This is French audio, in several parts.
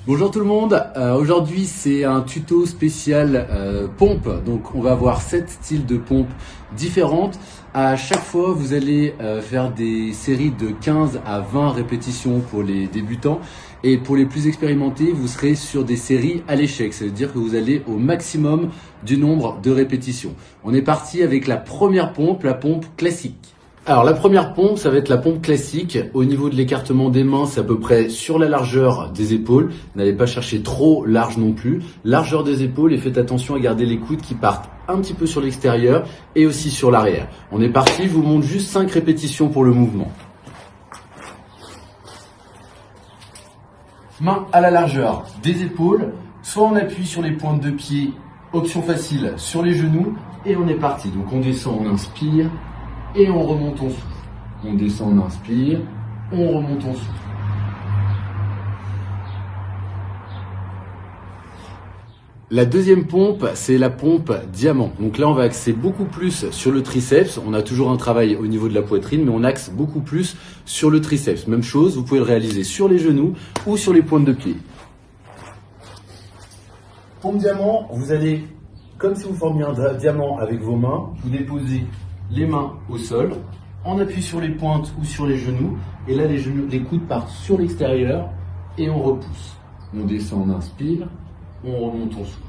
Bonjour tout le monde, aujourd'hui c'est un tuto spécial pompe, donc on va avoir 7 styles de pompe différentes. À chaque fois vous allez faire des séries de 15 à 20 répétitions pour les débutants et pour les plus expérimentés vous serez sur des séries à l'échec, ça veut dire que vous allez au maximum du nombre de répétitions. On est parti avec la première pompe, la pompe classique. Alors la première pompe, ça va être la pompe classique. Au niveau de l'écartement des mains, c'est à peu près sur la largeur des épaules. N'allez pas chercher trop large non plus. Largeur des épaules et faites attention à garder les coudes qui partent un petit peu sur l'extérieur et aussi sur l'arrière. On est parti, je vous montre juste 5 répétitions pour le mouvement. Main à la largeur des épaules, soit on appuie sur les pointes de pied, option facile sur les genoux et on est parti. Donc on descend, on inspire. Et on remonte, on souffle. On descend, on inspire, on remonte, on souffle. La deuxième pompe, c'est la pompe diamant. Donc là, on va axer beaucoup plus sur le triceps. On a toujours un travail au niveau de la poitrine, mais on axe beaucoup plus sur le triceps. Même chose, vous pouvez le réaliser sur les genoux ou sur les pointes de pied. Pompe diamant, vous allez, comme si vous formiez un diamant avec vos mains, vous déposez les mains au sol, on appuie sur les pointes ou sur les genoux, et là les coudes partent sur l'extérieur et on repousse. On descend, on inspire, on remonte, on souffle.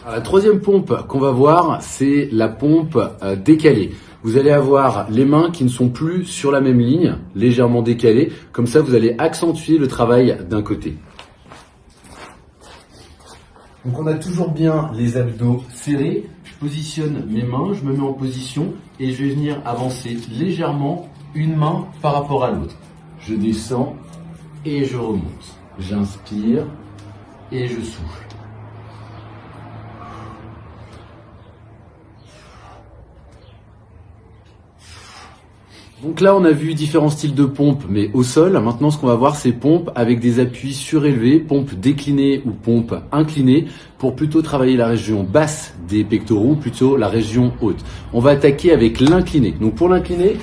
Alors, la troisième pompe qu'on va voir, c'est la pompe décalée. Vous allez avoir les mains qui ne sont plus sur la même ligne, légèrement décalées. Comme ça, vous allez accentuer le travail d'un côté. Donc on a toujours bien les abdos serrés. Je positionne mes mains, je me mets en position et je vais venir avancer légèrement une main par rapport à l'autre. Je descends et je remonte. J'inspire et je souffle. Donc là, on a vu différents styles de pompe, mais au sol. Maintenant, ce qu'on va voir, c'est pompe avec des appuis surélevés, pompe déclinée ou pompe inclinée, pour plutôt travailler la région basse des pectoraux, plutôt la région haute. On va attaquer avec l'incliné. Donc pour l'incliné,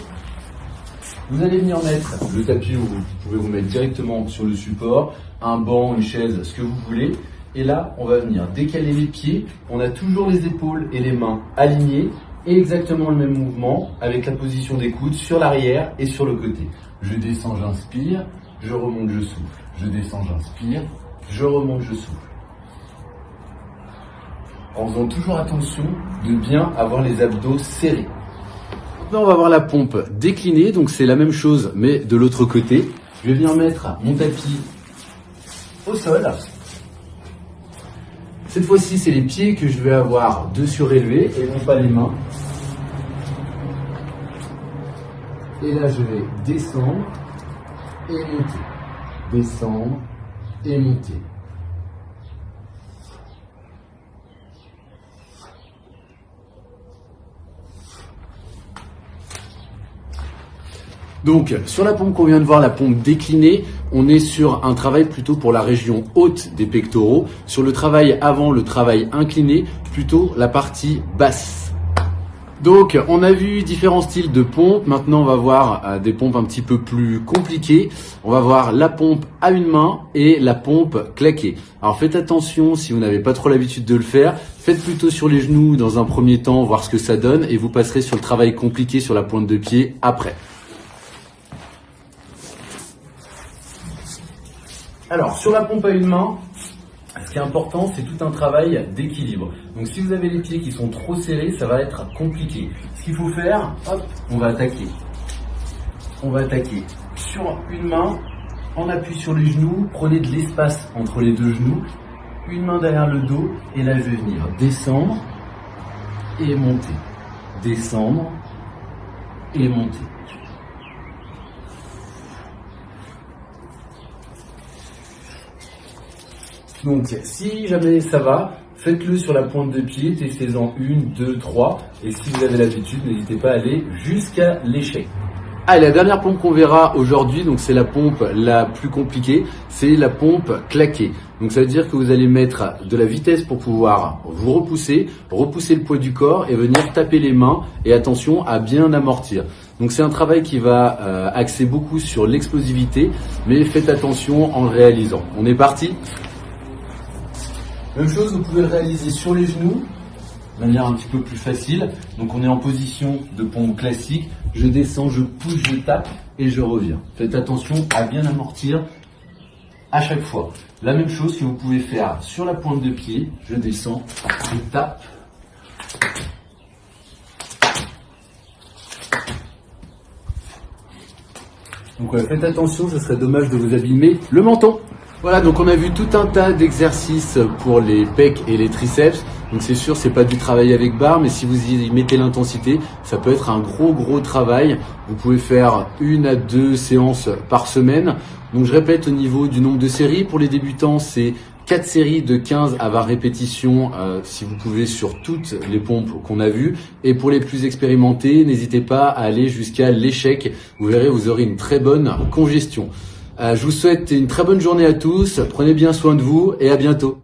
vous allez venir mettre le tapis où vous pouvez vous mettre directement sur le support, un banc, une chaise, ce que vous voulez. Et là, on va venir décaler les pieds. On a toujours les épaules et les mains alignées. Et exactement le même mouvement avec la position des coudes sur l'arrière et sur le côté. Je descends, j'inspire, je remonte, je souffle. Je descends, j'inspire, je remonte, je souffle. En faisant toujours attention de bien avoir les abdos serrés. Maintenant, on va voir la pompe déclinée, donc c'est la même chose mais de l'autre côté. Je vais venir mettre mon tapis au sol. Cette fois-ci, c'est les pieds que je vais avoir de surélevés et non pas les mains. Et là, je vais descendre et monter. Descendre et monter. Donc, sur la pompe qu'on vient de voir, la pompe déclinée, on est sur un travail plutôt pour la région haute des pectoraux. Sur le travail avant, le travail incliné, plutôt la partie basse. Donc, on a vu différents styles de pompes. Maintenant, on va voir des pompes un petit peu plus compliquées. On va voir la pompe à une main et la pompe claquée. Alors, faites attention si vous n'avez pas trop l'habitude de le faire. Faites plutôt sur les genoux dans un premier temps, voir ce que ça donne. Et vous passerez sur le travail compliqué sur la pointe de pied après. Alors, sur la pompe à une main, ce qui est important, c'est tout un travail d'équilibre. Donc, si vous avez les pieds qui sont trop serrés, ça va être compliqué. Ce qu'il faut faire, hop, on va attaquer. On va attaquer sur une main, on appuie sur les genoux, prenez de l'espace entre les deux genoux, une main derrière le dos, et là, je vais venir descendre et monter. Descendre et monter. Donc, si jamais ça va, faites-le sur la pointe de pied, testez-en 1, 2, 3. Et si vous avez l'habitude, n'hésitez pas à aller jusqu'à l'échec. Ah, et la dernière pompe qu'on verra aujourd'hui, donc c'est la pompe la plus compliquée, c'est la pompe claquée. Donc ça veut dire que vous allez mettre de la vitesse pour pouvoir vous repousser le poids du corps et venir taper les mains et attention à bien amortir. Donc c'est un travail qui va axer beaucoup sur l'explosivité, mais faites attention en le réalisant. On est parti. Même chose, vous pouvez le réaliser sur les genoux, de manière un petit peu plus facile. Donc on est en position de pompe classique. Je descends, je pousse, je tape et je reviens. Faites attention à bien amortir à chaque fois. La même chose que vous pouvez faire sur la pointe de pied. Je descends, je tape. Donc faites attention, ce serait dommage de vous abîmer le menton. Voilà, donc on a vu tout un tas d'exercices pour les pecs et les triceps. Donc c'est sûr, c'est pas du travail avec barre, mais si vous y mettez l'intensité, ça peut être un gros travail. Vous pouvez faire 1 à 2 séances par semaine. Donc je répète, au niveau du nombre de séries, pour les débutants, c'est 4 séries de 15 à 20 répétitions si vous pouvez sur toutes les pompes qu'on a vues. Et pour les plus expérimentés, n'hésitez pas à aller jusqu'à l'échec. Vous verrez, vous aurez une très bonne congestion. Je vous souhaite une très bonne journée à tous. Prenez bien soin de vous et à bientôt.